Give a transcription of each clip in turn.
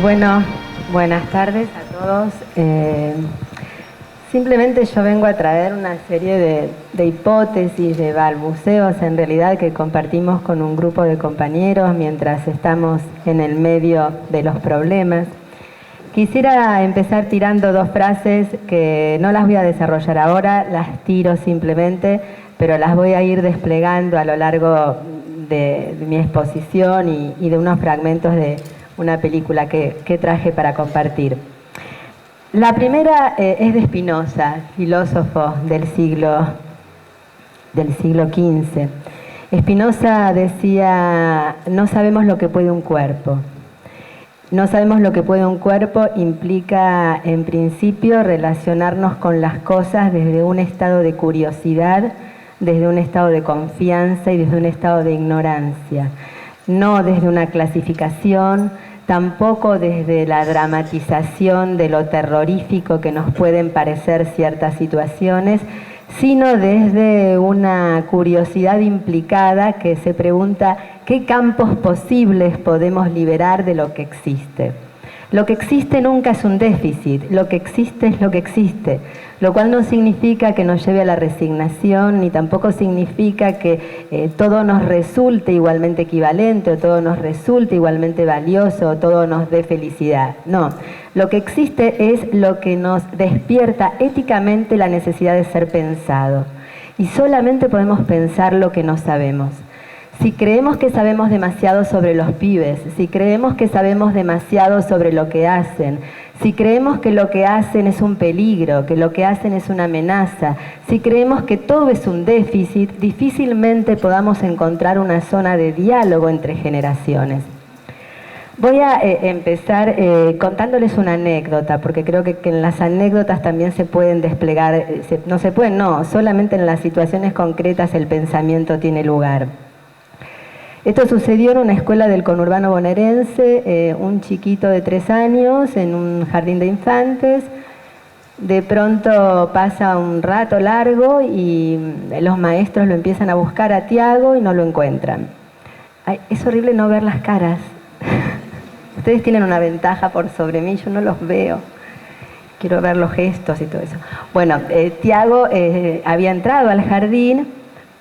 Bueno, buenas tardes a todos. Simplemente yo vengo a traer una serie de hipótesis, de balbuceos en realidad que compartimos con un grupo de compañeros mientras estamos en el medio de los problemas. Quisiera empezar tirando dos frases que no las voy a desarrollar ahora, las tiro simplemente, pero las voy a ir desplegando a lo largo de mi exposición y de unos fragmentos de una película que traje para compartir. La primera es de Spinoza, filósofo del siglo XV. Spinoza decía, no sabemos lo que puede un cuerpo. No sabemos lo que puede un cuerpo implica, en principio, relacionarnos con las cosas desde un estado de curiosidad, desde un estado de confianza y desde un estado de ignorancia. No desde una clasificación, tampoco desde la dramatización de lo terrorífico que nos pueden parecer ciertas situaciones, sino desde una curiosidad implicada que se pregunta qué campos posibles podemos liberar de lo que existe. Lo que existe nunca es un déficit, lo que existe es lo que existe, lo cual no significa que nos lleve a la resignación, ni tampoco significa que todo nos resulte igualmente equivalente, o todo nos resulte igualmente valioso, o todo nos dé felicidad. No, lo que existe es lo que nos despierta éticamente la necesidad de ser pensado. Y solamente podemos pensar lo que no sabemos. Si creemos que sabemos demasiado sobre los pibes, si creemos que sabemos demasiado sobre lo que hacen, si creemos que lo que hacen es un peligro, que lo que hacen es una amenaza, si creemos que todo es un déficit, difícilmente podamos encontrar una zona de diálogo entre generaciones. Voy a empezar contándoles una anécdota, porque creo que en las anécdotas también se pueden desplegar, solamente en las situaciones concretas el pensamiento tiene lugar. Esto sucedió en una escuela del conurbano bonaerense, un chiquito de 3 años en un jardín de infantes. De pronto pasa un rato largo y los maestros lo empiezan a buscar a Tiago y no lo encuentran. Ay, es horrible no ver las caras. Ustedes tienen una ventaja por sobre mí, yo no los veo. Quiero ver los gestos y todo eso. Bueno, Tiago había entrado al jardín,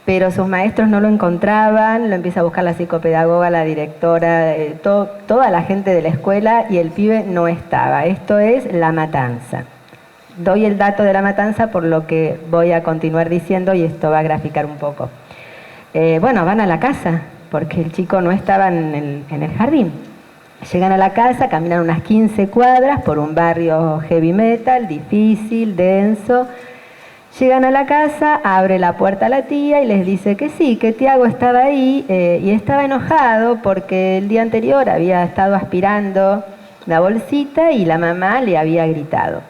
pero sus maestros no lo encontraban, lo empieza a buscar la psicopedagoga, la directora, toda la gente de la escuela, y el pibe no estaba. Esto es La Matanza. Doy el dato de La Matanza por lo que voy a continuar diciendo y esto va a graficar un poco. Van a la casa, porque el chico no estaba en el jardín. Llegan a la casa, caminan unas 15 cuadras por un barrio heavy metal, difícil, denso. Llegan a la casa, abre la puerta a la tía y les dice que sí, que Tiago estaba ahí y estaba enojado porque el día anterior había estado aspirando la bolsita y la mamá le había gritado.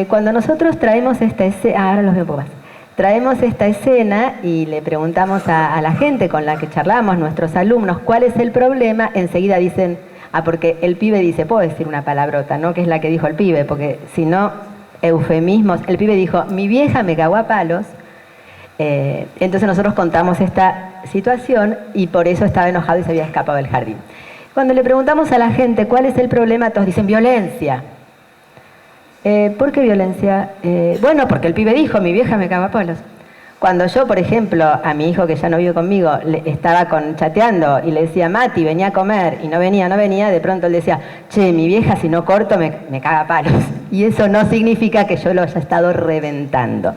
Cuando nosotros traemos esta escena, ahora los veo un poco más, traemos esta escena y le preguntamos a la gente con la que charlamos, nuestros alumnos, cuál es el problema, enseguida dicen, porque el pibe dice, puedo decir una palabrota, ¿no? Que es la que dijo el pibe, porque si no... eufemismos, el pibe dijo, mi vieja me cagó a palos, entonces nosotros contamos esta situación y por eso estaba enojado y se había escapado del jardín. Cuando le preguntamos a la gente cuál es el problema, todos dicen violencia. ¿Por qué violencia? Porque el pibe dijo, mi vieja me cagó a palos. Cuando yo, por ejemplo, a mi hijo que ya no vive conmigo, estaba chateando y le decía, Mati, venía a comer, y no venía, de pronto él decía, che, mi vieja si no corto me caga a palos. Y eso no significa que yo lo haya estado reventando.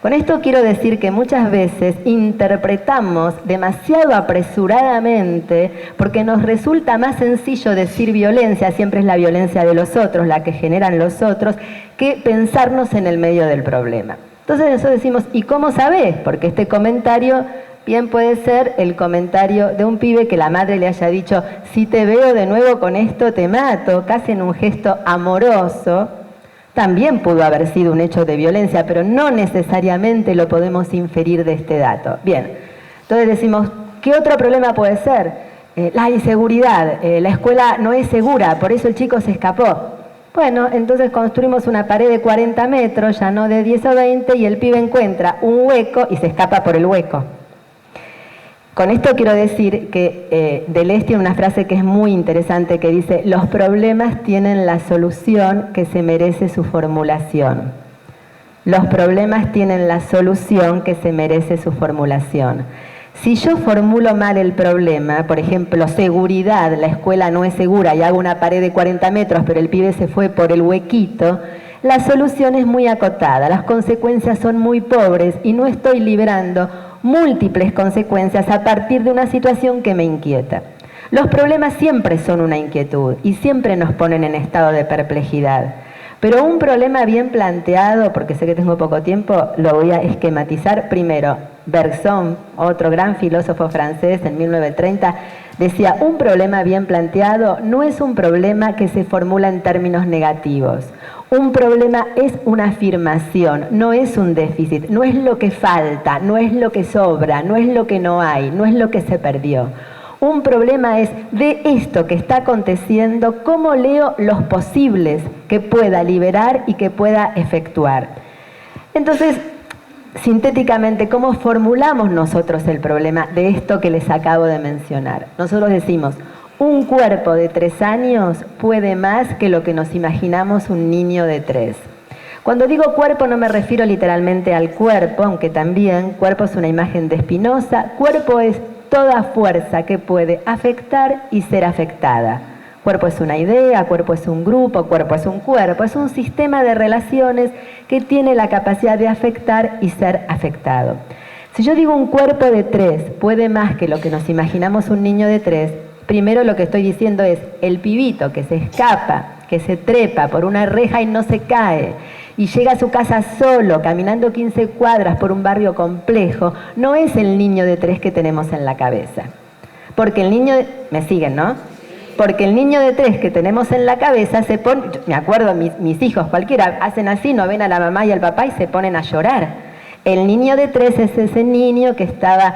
Con esto quiero decir que muchas veces interpretamos demasiado apresuradamente porque nos resulta más sencillo decir violencia, siempre es la violencia de los otros, la que generan los otros, que pensarnos en el medio del problema. Entonces nosotros decimos, ¿y cómo sabés? Porque este comentario bien puede ser el comentario de un pibe que la madre le haya dicho, si te veo de nuevo con esto te mato, casi en un gesto amoroso. También pudo haber sido un hecho de violencia, pero no necesariamente lo podemos inferir de este dato. Bien, entonces decimos, ¿qué otro problema puede ser? La inseguridad, la escuela no es segura, por eso el chico se escapó. Bueno, entonces construimos una pared de 40 metros, ya no de 10 o 20, y el pibe encuentra un hueco y se escapa por el hueco. Con esto quiero decir que Deleuze tiene una frase que es muy interesante que dice: los problemas tienen la solución que se merece su formulación. Los problemas tienen la solución que se merece su formulación. Si yo formulo mal el problema, por ejemplo, seguridad, la escuela no es segura y hago una pared de 40 metros, pero el pibe se fue por el huequito, la solución es muy acotada, las consecuencias son muy pobres y no estoy liberando múltiples consecuencias a partir de una situación que me inquieta. Los problemas siempre son una inquietud y siempre nos ponen en estado de perplejidad. Pero un problema bien planteado, porque sé que tengo poco tiempo, lo voy a esquematizar. Primero, Bergson, otro gran filósofo francés en 1930, decía: un problema bien planteado no es un problema que se formula en términos negativos. Un problema es una afirmación, no es un déficit, no es lo que falta, no es lo que sobra, no es lo que no hay, no es lo que se perdió. Un problema es: de esto que está aconteciendo, ¿cómo leo los posibles que pueda liberar y que pueda efectuar? Entonces, sintéticamente, ¿cómo formulamos nosotros el problema de esto que les acabo de mencionar? Nosotros decimos: un cuerpo de 3 años puede más que lo que nos imaginamos un niño de 3. Cuando digo cuerpo no me refiero literalmente al cuerpo, aunque también cuerpo es una imagen de Spinoza. Cuerpo es toda fuerza que puede afectar y ser afectada. Cuerpo es una idea, cuerpo es un grupo, cuerpo es un sistema de relaciones que tiene la capacidad de afectar y ser afectado. Si yo digo un cuerpo de 3 puede más que lo que nos imaginamos un niño de 3, primero lo que estoy diciendo es: el pibito que se escapa, que se trepa por una reja y no se cae, y llega a su casa solo, caminando 15 cuadras por un barrio complejo, no es el niño de 3 que tenemos en la cabeza. Porque el niño ¿me siguen, no? Porque el niño de 3 que tenemos en la cabeza se pone, me acuerdo, mis hijos, cualquiera, hacen así, no ven a la mamá y al papá y se ponen a llorar. El niño de 3 es ese niño que estaba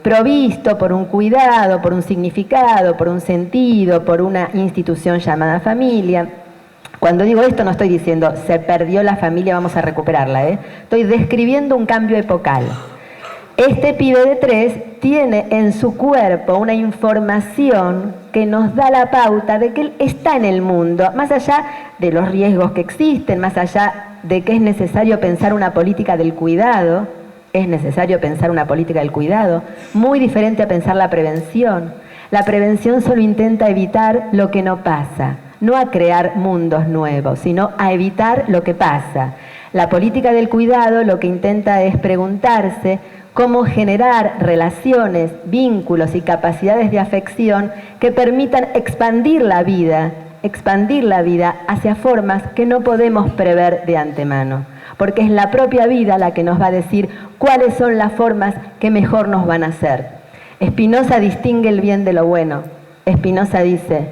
provisto por un cuidado, por un significado, por un sentido, por una institución llamada familia. Cuando digo esto no estoy diciendo se perdió la familia, vamos a recuperarla, Estoy describiendo un cambio epocal. Este pibe de 3 tiene en su cuerpo una información que nos da la pauta de que él está en el mundo, más allá de los riesgos que existen, más allá de que es necesario pensar una política del cuidado, es necesario pensar una política del cuidado, muy diferente a pensar la prevención. La prevención solo intenta evitar lo que no pasa, no a crear mundos nuevos, sino a evitar lo que pasa. La política del cuidado lo que intenta es preguntarse cómo generar relaciones, vínculos y capacidades de afección que permitan expandir la vida hacia formas que no podemos prever de antemano, porque es la propia vida la que nos va a decir cuáles son las formas que mejor nos van a hacer. Spinoza distingue el bien de lo bueno. Spinoza dice: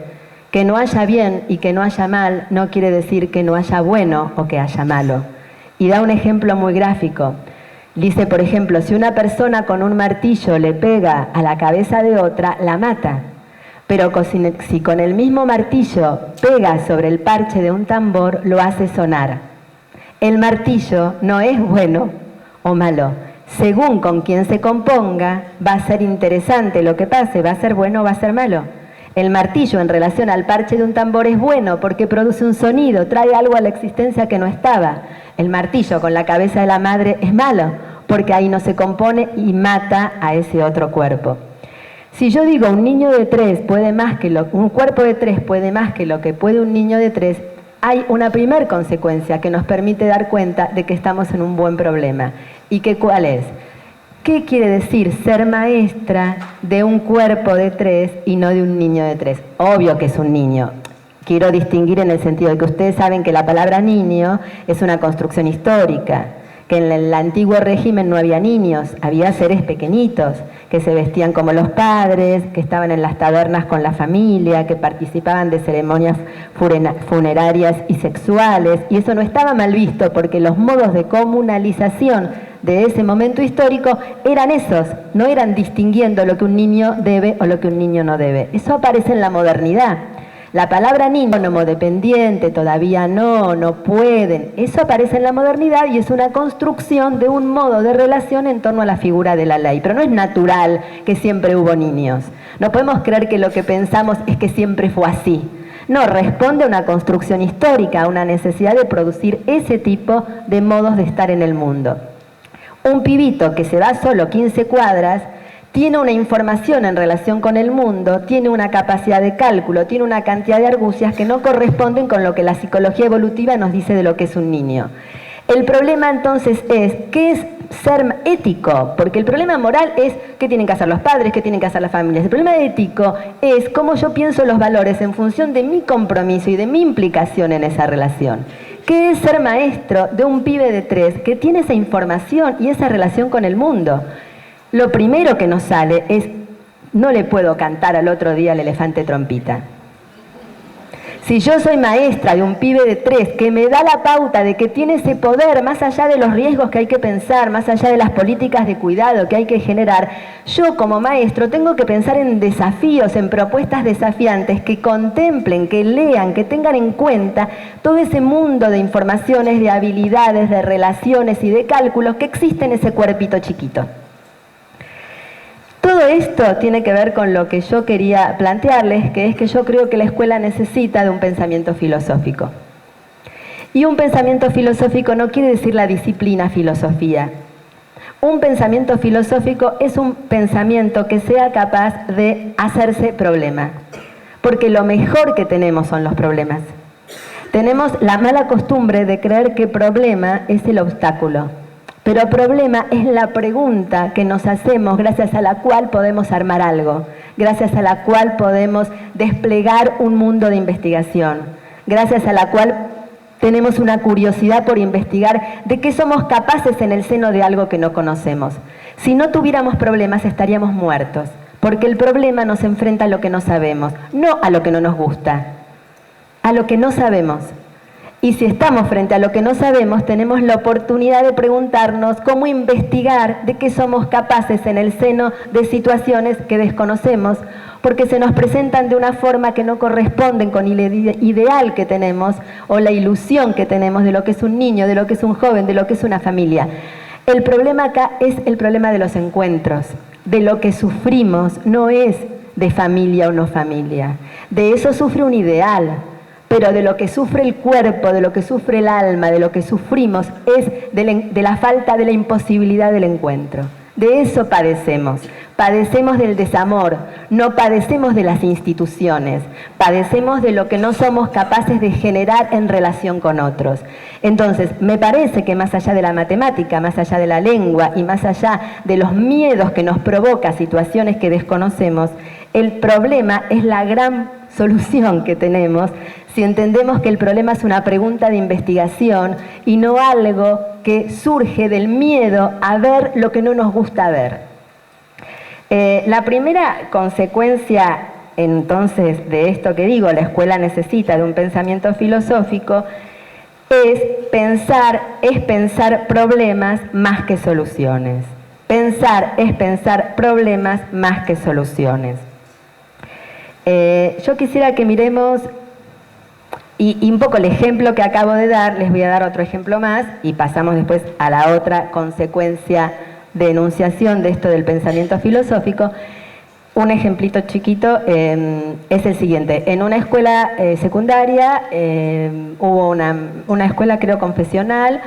que no haya bien y que no haya mal no quiere decir que no haya bueno o que haya malo. Y da un ejemplo muy gráfico. Dice, por ejemplo, si una persona con un martillo le pega a la cabeza de otra, la mata. Pero si con el mismo martillo pega sobre el parche de un tambor, lo hace sonar. El martillo no es bueno o malo. Según con quien se componga, va a ser interesante lo que pase, va a ser bueno o va a ser malo. El martillo en relación al parche de un tambor es bueno porque produce un sonido, trae algo a la existencia que no estaba. El martillo con la cabeza de la madre es malo porque ahí no se compone y mata a ese otro cuerpo. Si yo digo un niño de 3 puede más que un cuerpo de 3 puede más que lo que puede un niño de 3, hay una primer consecuencia que nos permite dar cuenta de que estamos en un buen problema. ¿Y que cuál es? ¿Qué quiere decir ser maestra de un cuerpo de 3 y no de un niño de 3? Obvio que es un niño. Quiero distinguir en el sentido de que ustedes saben que la palabra niño es una construcción histórica, que en el antiguo régimen no había niños, había seres pequeñitos, que se vestían como los padres, que estaban en las tabernas con la familia, que participaban de ceremonias funerarias y sexuales, y eso no estaba mal visto porque los modos de comunalización de ese momento histórico eran esos, no eran distinguiendo lo que un niño debe o lo que un niño no debe. Eso aparece en la modernidad. La palabra niño, dependiente, todavía no pueden. Eso aparece en la modernidad y es una construcción de un modo de relación en torno a la figura de la ley. Pero no es natural que siempre hubo niños. No podemos creer que lo que pensamos es que siempre fue así. No, responde a una construcción histórica, a una necesidad de producir ese tipo de modos de estar en el mundo. Un pibito que se va solo 15 cuadras tiene una información en relación con el mundo, tiene una capacidad de cálculo, tiene una cantidad de argucias que no corresponden con lo que la psicología evolutiva nos dice de lo que es un niño. El problema entonces es, ¿qué es ser ético? Porque el problema moral es qué tienen que hacer los padres, qué tienen que hacer las familias. El problema ético es cómo yo pienso los valores en función de mi compromiso y de mi implicación en esa relación. ¿Qué es ser maestro de un pibe de 3 que tiene esa información y esa relación con el mundo? Lo primero que nos sale es, no le puedo cantar al otro día al elefante trompita. Si yo soy maestra de un pibe de 3 que me da la pauta de que tiene ese poder, más allá de los riesgos que hay que pensar, más allá de las políticas de cuidado que hay que generar, yo como maestro tengo que pensar en desafíos, en propuestas desafiantes que contemplen, que lean, que tengan en cuenta todo ese mundo de informaciones, de habilidades, de relaciones y de cálculos que existe en ese cuerpito chiquito. Todo esto tiene que ver con lo que yo quería plantearles, que es que yo creo que la escuela necesita de un pensamiento filosófico. Y un pensamiento filosófico no quiere decir la disciplina filosofía. Un pensamiento filosófico es un pensamiento que sea capaz de hacerse problema. Porque lo mejor que tenemos son los problemas. Tenemos la mala costumbre de creer que problema es el obstáculo. Pero problema es la pregunta que nos hacemos gracias a la cual podemos armar algo, gracias a la cual podemos desplegar un mundo de investigación, gracias a la cual tenemos una curiosidad por investigar de qué somos capaces en el seno de algo que no conocemos. Si no tuviéramos problemas estaríamos muertos, porque el problema nos enfrenta a lo que no sabemos, no a lo que no nos gusta, a lo que no sabemos. Y si estamos frente a lo que no sabemos, tenemos la oportunidad de preguntarnos cómo investigar de qué somos capaces en el seno de situaciones que desconocemos, porque se nos presentan de una forma que no corresponden con el ideal que tenemos o la ilusión que tenemos de lo que es un niño, de lo que es un joven, de lo que es una familia. El problema acá es el problema de los encuentros, de lo que sufrimos, no es de familia o no familia. De eso sufre un ideal. Pero de lo que sufre el cuerpo, de lo que sufre el alma, de lo que sufrimos es de la falta, de la imposibilidad del encuentro. De eso padecemos. Padecemos del desamor, no padecemos de las instituciones, padecemos de lo que no somos capaces de generar en relación con otros. Entonces, me parece que más allá de la matemática, más allá de la lengua y más allá de los miedos que nos provoca situaciones que desconocemos, el problema es la gran solución que tenemos si entendemos que el problema es una pregunta de investigación y no algo que surge del miedo a ver lo que no nos gusta ver. La primera consecuencia entonces de esto que digo, la escuela necesita de un pensamiento filosófico, es pensar problemas más que soluciones. Pensar es pensar problemas más que soluciones. Yo quisiera que miremos, y un poco el ejemplo que acabo de dar, les voy a dar otro ejemplo más, y pasamos después a la otra consecuencia de enunciación de esto del pensamiento filosófico. Un ejemplito chiquito es el siguiente. En una escuela secundaria hubo una escuela, creo, confesional,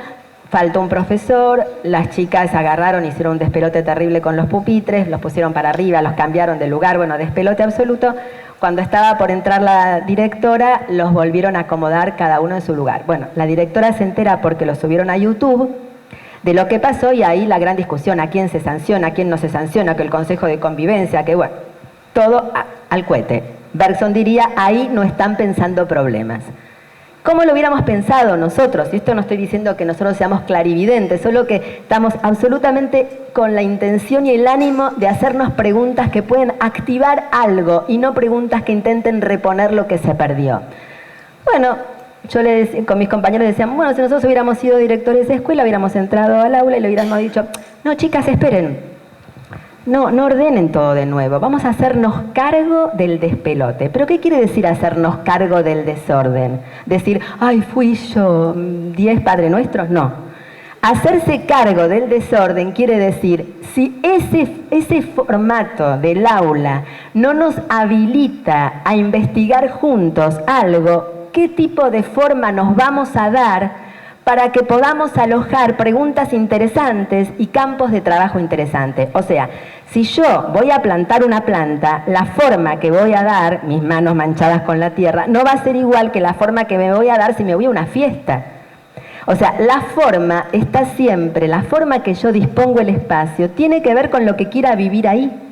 faltó un profesor, las chicas agarraron, hicieron un despelote terrible con los pupitres, los pusieron para arriba, los cambiaron de lugar, bueno, despelote absoluto. Cuando estaba por entrar la directora, los volvieron a acomodar cada uno en su lugar. Bueno, la directora se entera porque lo subieron a YouTube de lo que pasó y ahí la gran discusión, a quién se sanciona, a quién no se sanciona, que el Consejo de Convivencia, que bueno, todo al cohete. Bergson diría, ahí no están pensando problemas. ¿Cómo lo hubiéramos pensado nosotros? Y esto no estoy diciendo que nosotros seamos clarividentes, solo que estamos absolutamente con la intención y el ánimo de hacernos preguntas que pueden activar algo y no preguntas que intenten reponer lo que se perdió. Bueno, yo con mis compañeros decíamos, bueno, si nosotros hubiéramos sido directores de escuela, hubiéramos entrado al aula y le hubiéramos dicho, no, chicas, esperen. no ordenen todo de nuevo, vamos a hacernos cargo del despelote. ¿Pero qué quiere decir hacernos cargo del desorden? Decir, ay, fui yo, 10 Padre Nuestros, no. Hacerse cargo del desorden quiere decir, si ese formato del aula no nos habilita a investigar juntos algo, ¿qué tipo de forma nos vamos a dar para que podamos alojar preguntas interesantes y campos de trabajo interesantes? O sea, si yo voy a plantar una planta, la forma que voy a dar, mis manos manchadas con la tierra, no va a ser igual que la forma que me voy a dar si me voy a una fiesta. O sea, la forma está siempre, la forma que yo dispongo el espacio, tiene que ver con lo que quiera vivir ahí.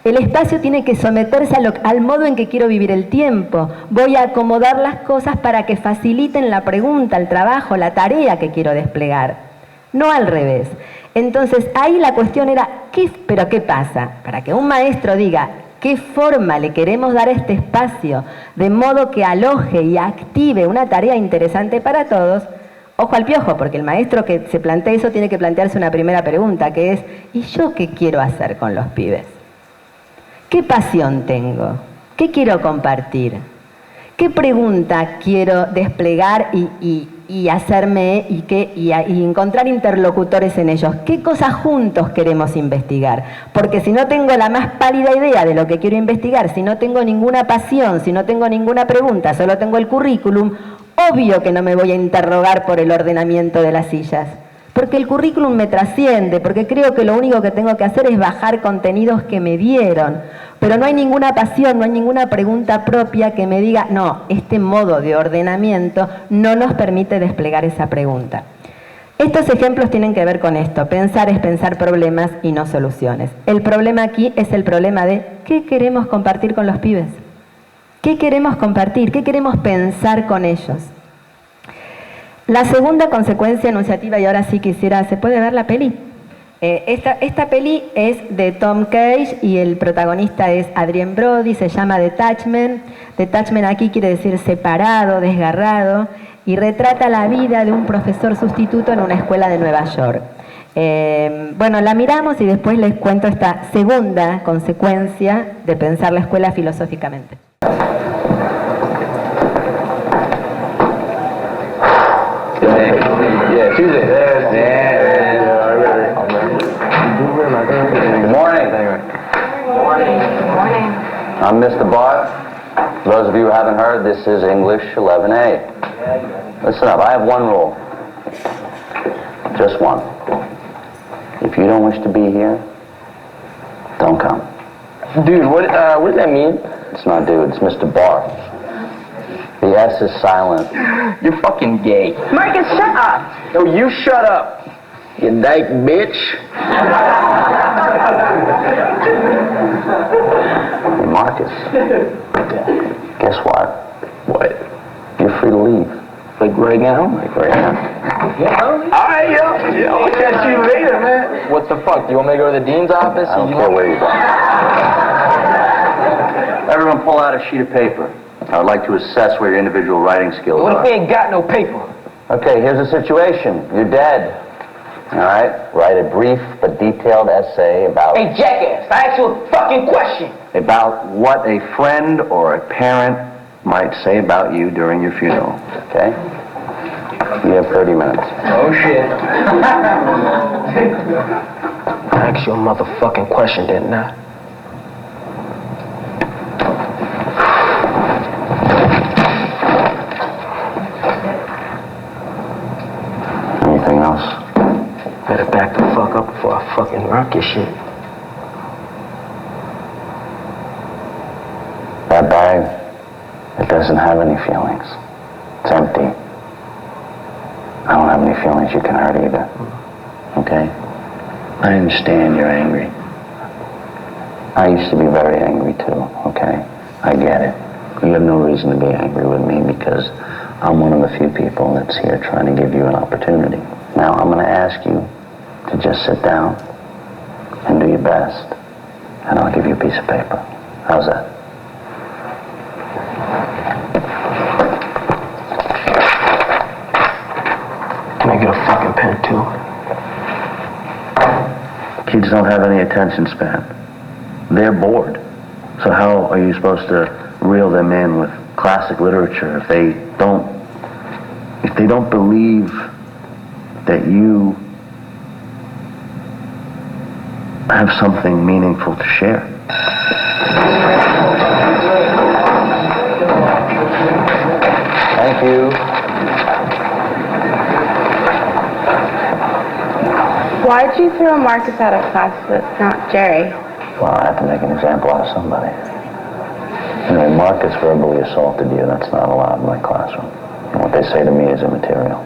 El espacio tiene que someterse al modo en que quiero vivir el tiempo. Voy a acomodar las cosas para que faciliten la pregunta, el trabajo, la tarea que quiero desplegar. No al revés. Entonces, ahí la cuestión era, ¿pero qué pasa? Para que un maestro diga qué forma le queremos dar a este espacio, de modo que aloje y active una tarea interesante para todos, ojo al piojo, porque el maestro que se plantea eso tiene que plantearse una primera pregunta, que es, ¿y yo qué quiero hacer con los pibes? ¿Qué pasión tengo? ¿Qué quiero compartir? ¿Qué pregunta quiero desplegar y hacerme y encontrar interlocutores en ellos? ¿Qué cosas juntos queremos investigar? Porque si no tengo la más pálida idea de lo que quiero investigar, si no tengo ninguna pasión, si no tengo ninguna pregunta, solo tengo el currículum, obvio que no me voy a interrogar por el ordenamiento de las sillas. Porque el currículum me trasciende, porque creo que lo único que tengo que hacer es bajar contenidos que me dieron. Pero no hay ninguna pasión, no hay ninguna pregunta propia que me diga, no, este modo de ordenamiento no nos permite desplegar esa pregunta. Estos ejemplos tienen que ver con esto. Pensar es pensar problemas y no soluciones. El problema aquí es el problema de ¿qué queremos compartir con los pibes? ¿Qué queremos compartir? ¿Qué queremos pensar con ellos? La segunda consecuencia enunciativa, y ahora sí quisiera, ¿se puede ver la peli? Esta peli es de Tom Cage y el protagonista es Adrien Brody, se llama Detachment. Detachment aquí quiere decir separado, desgarrado, y retrata la vida de un profesor sustituto en una escuela de Nueva York. Bueno, la miramos y después les cuento esta segunda consecuencia de pensar la escuela filosóficamente. Good morning. I'm Mr. Barth. For those of you who haven't heard, this is English 11A. Listen up, I have one rule. Just one. If you don't wish to be here, don't come. Dude, what does that mean? It's not dude, it's Mr. Barth. The S is silent. You're fucking gay. Marcus, shut up! No, you shut up. You dyke bitch. Hey, Marcus. Guess what? What? You're free to leave. Like right now? Like right now. Alright, yo. I'll catch you later, man. What the fuck? Do you want me to go to the dean's office? I don't care where you go. Everyone pull out a sheet of paper. I would like to assess where your individual writing skills What are. if we ain't got no paper? Okay, here's the situation. You're dead. All right? Write a brief but detailed essay about... Hey, jackass, I asked you a fucking question. About what a friend or a parent might say about you during your funeral. Okay? You have 30 minutes. Oh, shit. I asked you a motherfucking question, didn't I? Anything else? Better back the fuck up before I fucking rock your shit. That bag, it doesn't have any feelings. It's empty. I don't have any feelings you can hurt either. Okay? I understand you're angry. I used to be very angry too, okay? I get it. You have no reason to be angry with me because I'm one of the few people that's here trying to give you an opportunity. Now, I'm going to ask you to just sit down and do your best, and I'll give you a piece of paper. How's that? Can I get a fucking pen, too? Kids don't have any attention span. they're bored. So how are you supposed to reel them in with classic literature if they don't believe that you have something meaningful to share? Thank you. Why'd you throw Marcus out of class but not Jerry? Well, I have to make an example out of somebody. Anyway, Marcus verbally assaulted you. That's not allowed in my classroom. And what they say to me is immaterial.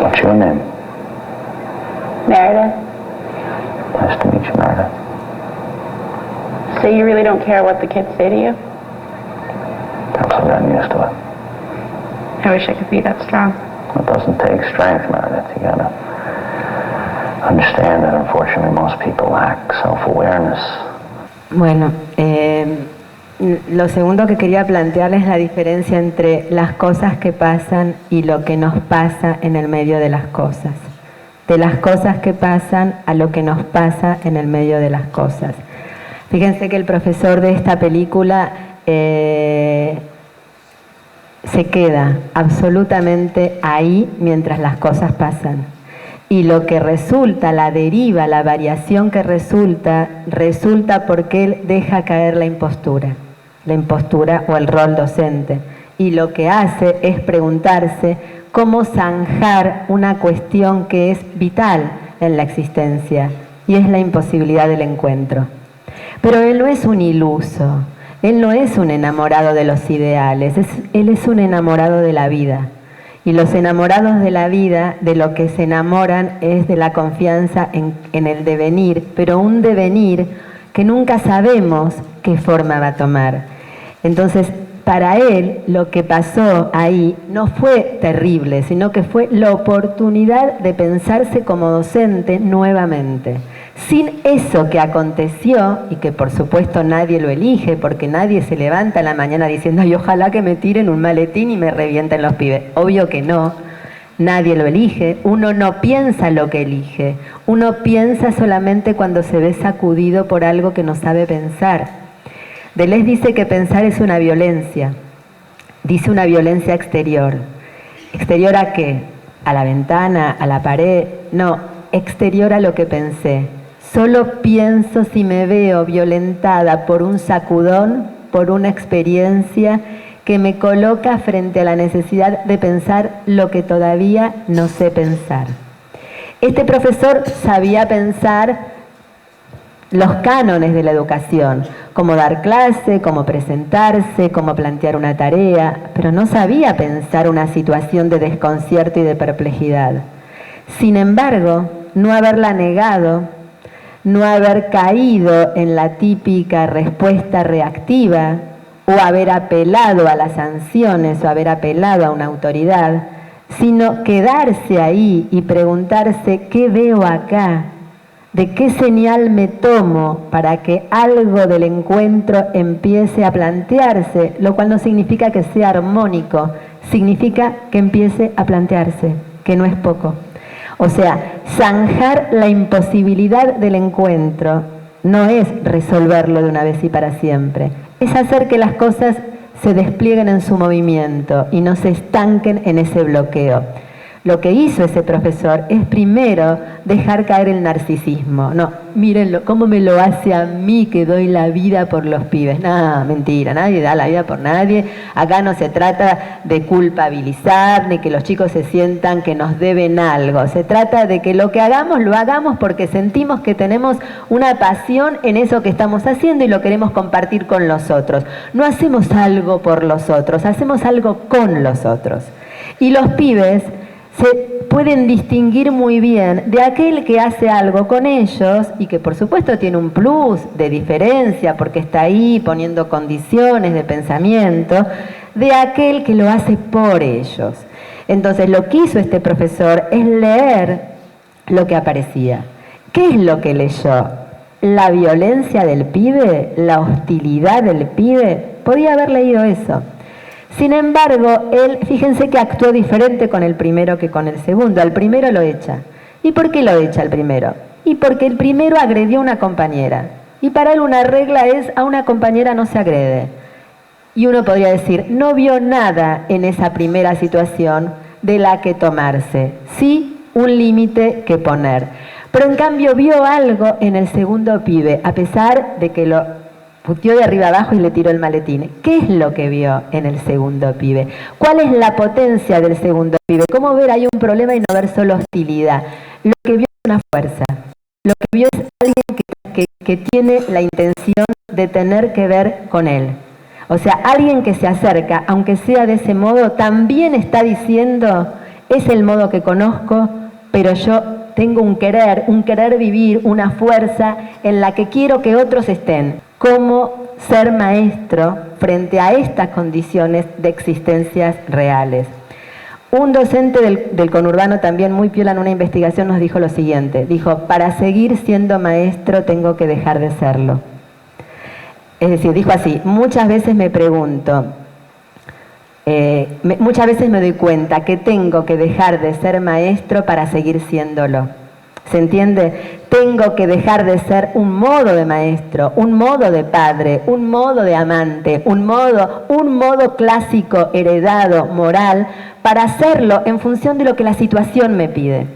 What's your name? Meredith? Nice to meet you, Meredith. So you really don't care what the kids say to you? Perhaps I've gotten used to it. I wish I could be that strong. It doesn't take strength, Meredith. You gotta understand that unfortunately most people lack self-awareness. Bueno, lo segundo que quería plantearles es la diferencia entre las cosas que pasan y lo que nos pasa en el medio de las cosas. De las cosas que pasan a lo que nos pasa en el medio de las cosas. Fíjense que el profesor de esta película se queda absolutamente ahí mientras las cosas pasan. Y lo que resulta, la deriva, la variación que resulta porque él deja caer la impostura o el rol docente. Y lo que hace es preguntarse cómo zanjar una cuestión que es vital en la existencia, y es la imposibilidad del encuentro. Pero él no es un iluso, él no es un enamorado de los ideales, él es un enamorado de la vida. Y los enamorados de la vida, de lo que se enamoran es de la confianza en el devenir, pero un devenir que nunca sabemos qué forma va a tomar. Entonces, para él, lo que pasó ahí no fue terrible, sino que fue la oportunidad de pensarse como docente nuevamente. Sin eso que aconteció, y que por supuesto nadie lo elige, porque nadie se levanta en la mañana diciendo "ay, ojalá que me tiren un maletín y me revienten los pibes". Obvio que no, nadie lo elige, uno no piensa lo que elige, uno piensa solamente cuando se ve sacudido por algo que no sabe pensar. Deleuze dice que pensar es una violencia, dice una violencia exterior. ¿Exterior a qué? ¿A la ventana? ¿A la pared? No, exterior a lo que pensé. Solo pienso si me veo violentada por un sacudón, por una experiencia que me coloca frente a la necesidad de pensar lo que todavía no sé pensar. Este profesor sabía pensar los cánones de la educación, cómo dar clase, cómo presentarse, cómo plantear una tarea, pero no sabía pensar una situación de desconcierto y de perplejidad. Sin embargo, no haberla negado, no haber caído en la típica respuesta reactiva o haber apelado a las sanciones o haber apelado a una autoridad, sino quedarse ahí y preguntarse ¿qué veo acá? ¿De qué señal me tomo para que algo del encuentro empiece a plantearse? Lo cual no significa que sea armónico, significa que empiece a plantearse, que no es poco. O sea, zanjar la imposibilidad del encuentro no es resolverlo de una vez y para siempre. Es hacer que las cosas se desplieguen en su movimiento y no se estanquen en ese bloqueo. Lo que hizo ese profesor es primero dejar caer el narcisismo. No, mírenlo, cómo me lo hace a mí que doy la vida por los pibes. No, mentira, nadie da la vida por nadie. Acá no se trata de culpabilizar, ni que los chicos se sientan que nos deben algo. Se trata de que lo que hagamos, lo hagamos porque sentimos que tenemos una pasión en eso que estamos haciendo y lo queremos compartir con los otros. No hacemos algo por los otros, hacemos algo con los otros. Y los pibes se pueden distinguir muy bien de aquel que hace algo con ellos y que por supuesto tiene un plus de diferencia porque está ahí poniendo condiciones de pensamiento, de aquel que lo hace por ellos. Entonces lo que hizo este profesor es leer lo que aparecía. ¿Qué es lo que leyó? ¿La violencia del pibe? ¿La hostilidad del pibe? Podía haber leído eso. Sin embargo, él, fíjense que actuó diferente con el primero que con el segundo. Al primero lo echa. ¿Y por qué lo echa al primero? Y porque el primero agredió a una compañera. Y para él una regla es, a una compañera no se agrede. Y uno podría decir, no vio nada en esa primera situación de la que tomarse. Sí, un límite que poner. Pero en cambio vio algo en el segundo pibe, a pesar de que lo puteó de arriba abajo y le tiró el maletín. ¿Qué es lo que vio en el segundo pibe? ¿Cuál es la potencia del segundo pibe? ¿Cómo ver ahí un problema y no ver solo hostilidad? Lo que vio es una fuerza. Lo que vio es alguien que tiene la intención de tener que ver con él. O sea, alguien que se acerca, aunque sea de ese modo, también está diciendo, es el modo que conozco, pero yo tengo un querer vivir, una fuerza en la que quiero que otros estén. ¿Cómo ser maestro frente a estas condiciones de existencias reales? Un docente del conurbano también muy piola en una investigación nos dijo lo siguiente, dijo, para seguir siendo maestro tengo que dejar de serlo. Es decir, dijo así, muchas veces me pregunto, muchas veces me doy cuenta que tengo que dejar de ser maestro para seguir siéndolo. ¿Se entiende? Tengo que dejar de ser un modo de maestro, un modo de padre, un modo de amante, un modo clásico, heredado, moral, para hacerlo en función de lo que la situación me pide.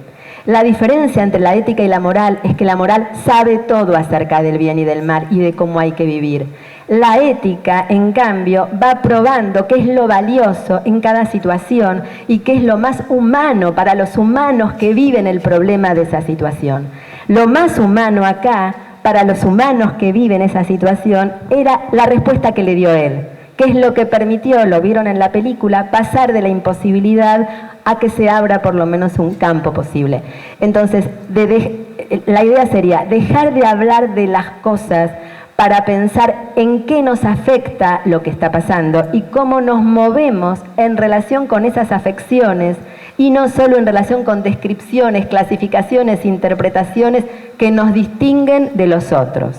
La diferencia entre la ética y la moral es que la moral sabe todo acerca del bien y del mal y de cómo hay que vivir. La ética, en cambio, va probando qué es lo valioso en cada situación y qué es lo más humano para los humanos que viven el problema de esa situación. Lo más humano acá, para los humanos que viven esa situación, era la respuesta que le dio él. ¿Qué es lo que permitió, lo vieron en la película, pasar de la imposibilidad a que se abra por lo menos un campo posible? Entonces, la idea sería dejar de hablar de las cosas para pensar en qué nos afecta lo que está pasando y cómo nos movemos en relación con esas afecciones y no solo en relación con descripciones, clasificaciones, interpretaciones que nos distinguen de los otros.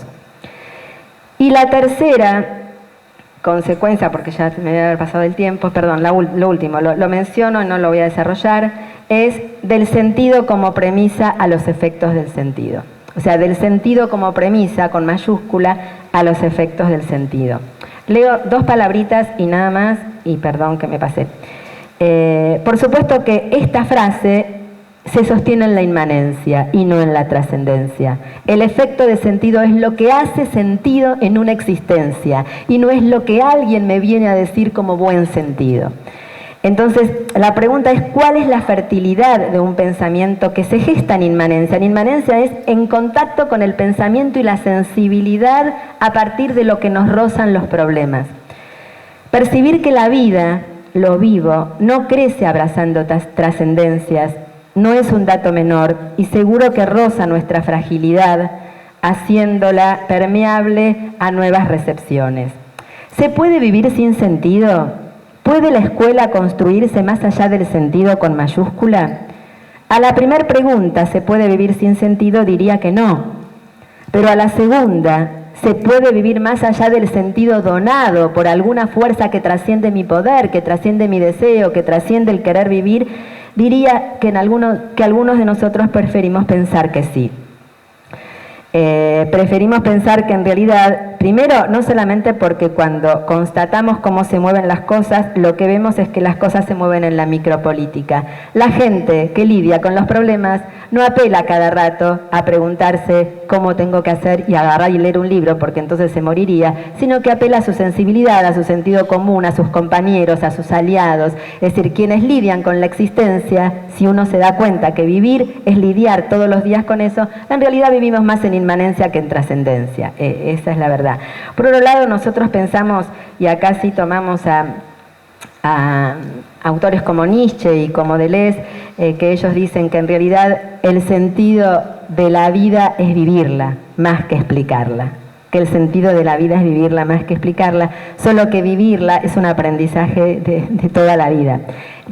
Y la tercera consecuencia, porque ya me debe haber pasado el tiempo, perdón, lo último, lo menciono y no lo voy a desarrollar, es del sentido como premisa a los efectos del sentido. O sea, del sentido como premisa, con mayúscula, a los efectos del sentido. Leo dos palabritas y nada más, y perdón que me pasé. Por supuesto que esta frase se sostiene en la inmanencia y no en la trascendencia. El efecto de sentido es lo que hace sentido en una existencia y no es lo que alguien me viene a decir como buen sentido. Entonces, la pregunta es, ¿cuál es la fertilidad de un pensamiento que se gesta en inmanencia? En inmanencia es en contacto con el pensamiento y la sensibilidad a partir de lo que nos rozan los problemas. Percibir que la vida, lo vivo, no crece abrazando trascendencias, no es un dato menor y seguro que roza nuestra fragilidad, haciéndola permeable a nuevas recepciones. ¿Se puede vivir sin sentido? ¿Puede la escuela construirse más allá del sentido con mayúscula? A la primera pregunta, ¿se puede vivir sin sentido?, diría que no. Pero a la segunda, ¿se puede vivir más allá del sentido donado por alguna fuerza que trasciende mi poder, que trasciende mi deseo, que trasciende el querer vivir? Diría que algunos de nosotros preferimos pensar que sí. Preferimos pensar que en realidad, primero, no solamente porque cuando constatamos cómo se mueven las cosas, lo que vemos es que las cosas se mueven en la micropolítica. La gente que lidia con los problemas no apela cada rato a preguntarse cómo tengo que hacer y agarrar y leer un libro, porque entonces se moriría, sino que apela a su sensibilidad, a su sentido común, a sus compañeros, a sus aliados. Es decir, quienes lidian con la existencia, si uno se da cuenta que vivir es lidiar todos los días con eso, en realidad vivimos más en inmanencia que en trascendencia. Esa es la verdad. Por otro lado, nosotros pensamos, y acá sí tomamos a autores como Nietzsche y como Deleuze, que ellos dicen que en realidad el sentido de la vida es vivirla, más que explicarla. Que el sentido de la vida es vivirla más que explicarla, solo que vivirla es un aprendizaje de toda la vida.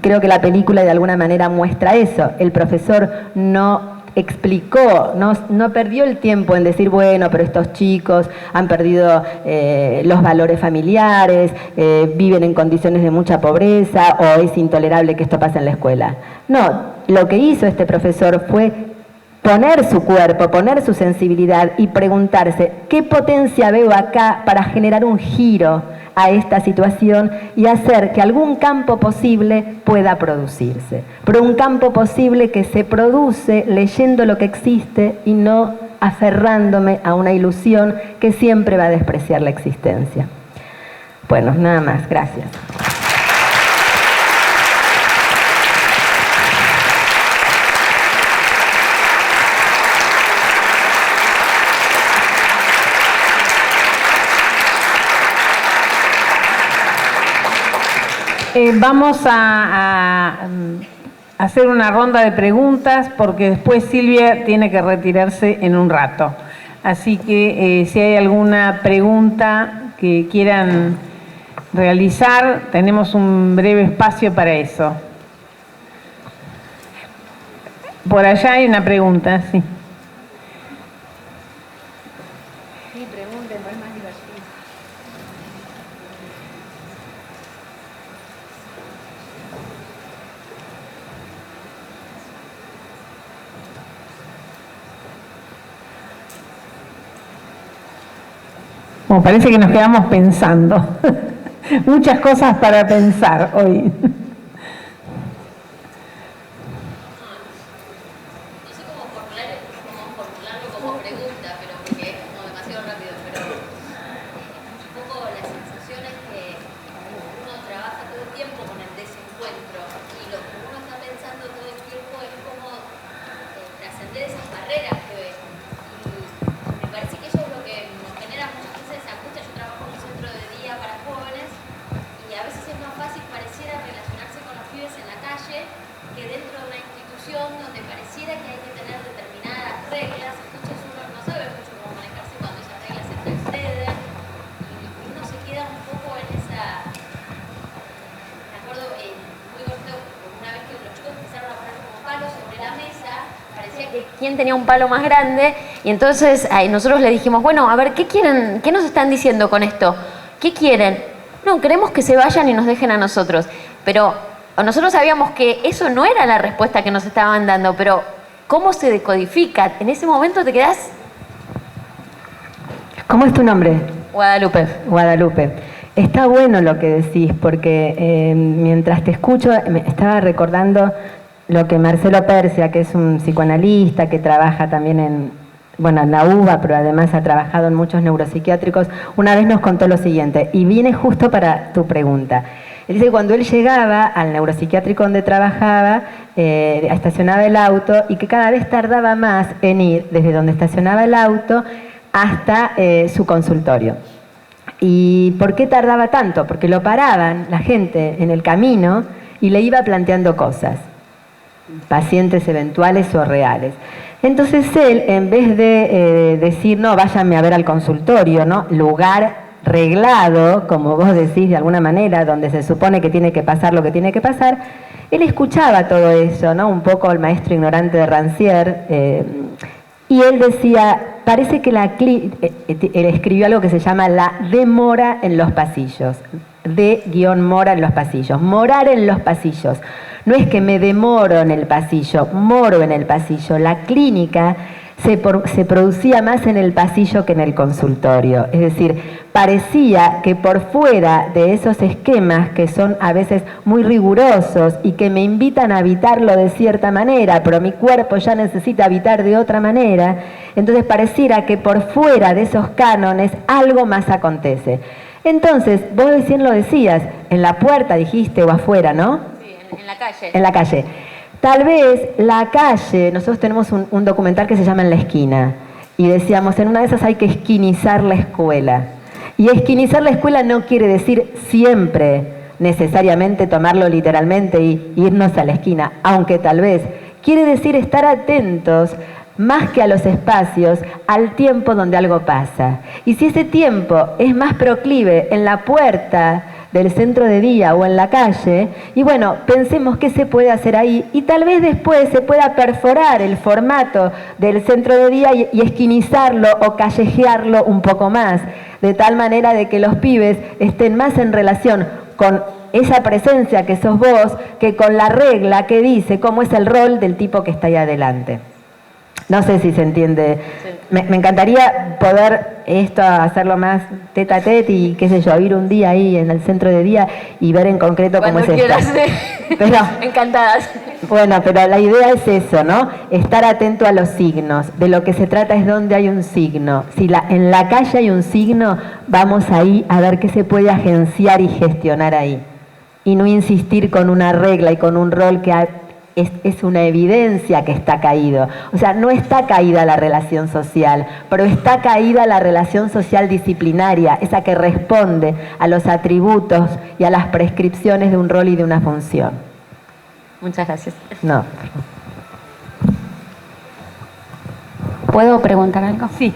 Creo que la película de alguna manera muestra eso. El profesor no explicó, no perdió el tiempo en decir, bueno, pero estos chicos han perdido los valores familiares, viven en condiciones de mucha pobreza o es intolerable que esto pase en la escuela. No, lo que hizo este profesor fue poner su cuerpo, poner su sensibilidad y preguntarse qué potencia veo acá para generar un giro a esta situación y hacer que algún campo posible pueda producirse. Pero un campo posible que se produce leyendo lo que existe y no aferrándome a una ilusión que siempre va a despreciar la existencia. Bueno, nada más. Gracias. Vamos a hacer una ronda de preguntas porque después Silvia tiene que retirarse en un rato. Así que si hay alguna pregunta que quieran realizar, tenemos un breve espacio para eso. Por allá hay una pregunta, sí. Sí, pregunten, no es más divertido. Bueno, parece que nos quedamos pensando. Muchas cosas para pensar hoy. quién tenía un palo más grande, y entonces nosotros le dijimos, bueno, a ver, ¿qué quieren? ¿Qué nos están diciendo con esto? ¿Qué quieren? No, queremos que se vayan y nos dejen a nosotros. Pero nosotros sabíamos que eso no era la respuesta que nos estaban dando, pero ¿cómo se decodifica? En ese momento te quedás... ¿Cómo es tu nombre? Guadalupe. Guadalupe. Está bueno lo que decís, porque mientras te escucho me estaba recordando lo que Marcelo Persia, que es un psicoanalista que trabaja también en la UBA, pero además ha trabajado en muchos neuropsiquiátricos, una vez nos contó lo siguiente, y viene justo para tu pregunta. Él dice que cuando él llegaba al neuropsiquiátrico donde trabajaba, estacionaba el auto y que cada vez tardaba más en ir desde donde estacionaba el auto hasta su consultorio. ¿Y por qué tardaba tanto? Porque lo paraban la gente en el camino y le iba planteando cosas, pacientes eventuales o reales. Entonces él, en vez de decir, no, váyanme a ver al consultorio, ¿no? Lugar reglado, como vos decís de alguna manera, donde se supone que tiene que pasar lo que tiene que pasar, él escuchaba todo eso, ¿no? Un poco el maestro ignorante de Rancière, y él decía, parece que él escribió algo que se llama la demora en los pasillos, de-mora en los pasillos, morar en los pasillos. No es que me demoro en el pasillo, moro en el pasillo. La clínica se producía más en el pasillo que en el consultorio. Es decir, parecía que por fuera de esos esquemas que son a veces muy rigurosos y que me invitan a habitarlo de cierta manera, pero mi cuerpo ya necesita habitar de otra manera, entonces pareciera que por fuera de esos cánones algo más acontece. Entonces, vos recién lo decías, en la puerta dijiste o afuera, ¿no? Sí, en la calle. En la calle. Tal vez la calle, nosotros tenemos un documental que se llama En la esquina, y decíamos, en una de esas hay que esquinizar la escuela. Y esquinizar la escuela no quiere decir siempre necesariamente tomarlo literalmente y irnos a la esquina, aunque tal vez quiere decir estar atentos más que a los espacios, al tiempo donde algo pasa. Y si ese tiempo es más proclive en la puerta del centro de día o en la calle, y bueno, pensemos qué se puede hacer ahí, y tal vez después se pueda perforar el formato del centro de día y esquinizarlo o callejearlo un poco más, de tal manera de que los pibes estén más en relación con esa presencia que sos vos, que con la regla que dice cómo es el rol del tipo que está ahí adelante. No sé si se entiende. Me encantaría poder esto hacerlo más tete a tete y qué sé yo, ir un día ahí en el centro de día y ver en concreto cómo es esto. Pero, encantadas. bueno, pero la idea es eso, ¿no? Estar atento a los signos. De lo que se trata es dónde hay un signo. Si en la calle hay un signo, vamos ahí a ver qué se puede agenciar y gestionar ahí. Y no insistir con una regla y con un rol que es una evidencia que está caído. O sea, no está caída la relación social, pero está caída la relación social disciplinaria, esa que responde a los atributos y a las prescripciones de un rol y de una función. Muchas gracias. No. ¿Puedo preguntar algo? Sí.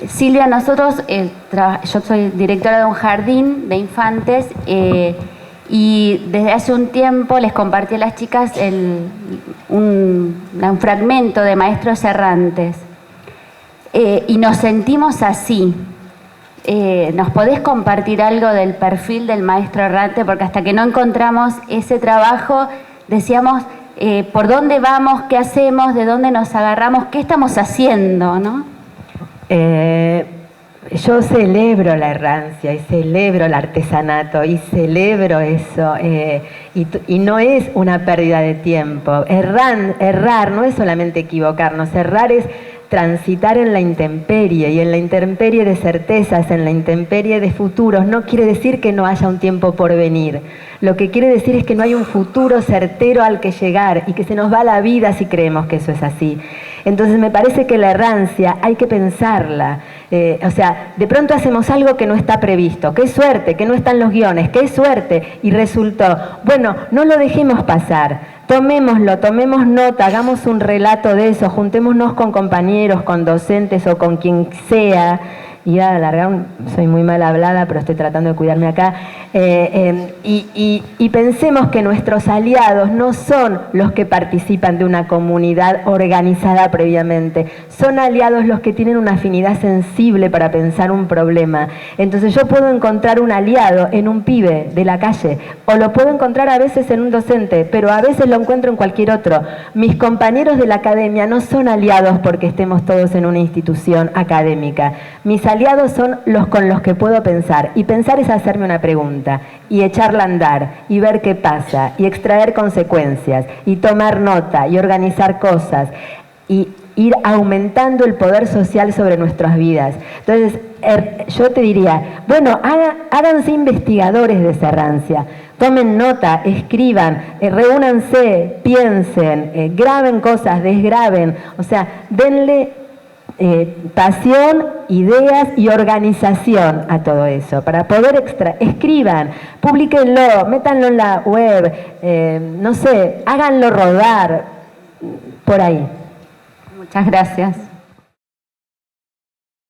Silvia, nosotros, yo soy directora de un jardín de infantes y desde hace un tiempo les compartí a las chicas un fragmento de Maestros Errantes y nos sentimos así. ¿Nos podés compartir algo del perfil del maestro errante? Porque hasta que no encontramos ese trabajo decíamos por dónde vamos, qué hacemos, de dónde nos agarramos, qué estamos haciendo, ¿no? Yo celebro la errancia y celebro el artesanato y celebro eso y no es una pérdida de tiempo. Errar no es solamente equivocarnos, errar es transitar en la intemperie y en la intemperie de certezas, en la intemperie de futuros. No quiere decir que no haya un tiempo por venir. Lo que quiere decir es que no hay un futuro certero al que llegar y que se nos va la vida si creemos que eso es así. Entonces me parece que la errancia hay que pensarla. O sea, de pronto hacemos algo que no está previsto. ¡Qué suerte! Que no están los guiones. ¡Qué suerte! Y resultó. Bueno, no lo dejemos pasar. Tomémoslo, tomemos nota, hagamos un relato de eso, juntémonos con compañeros, con docentes o con quien sea. Y a alargar, soy muy mal hablada, pero estoy tratando de cuidarme acá. Y pensemos que nuestros aliados no son los que participan de una comunidad organizada previamente, son aliados los que tienen una afinidad sensible para pensar un problema. Entonces yo puedo encontrar un aliado en un pibe de la calle, o lo puedo encontrar a veces en un docente, pero a veces lo encuentro en cualquier otro. Mis compañeros de la academia no son aliados porque estemos todos en una institución académica. Mis aliados son los con los que puedo pensar, y pensar es hacerme una pregunta y echarla a andar y ver qué pasa y extraer consecuencias y tomar nota y organizar cosas y ir aumentando el poder social sobre nuestras vidas. Entonces yo te diría, bueno, háganse investigadores de esa errancia, tomen nota, escriban, reúnanse, piensen, graben cosas, desgraben, o sea, denle pasión, ideas y organización a todo eso, para poder escriban, publíquenlo, métanlo en la web, no sé, háganlo rodar, por ahí. Muchas gracias.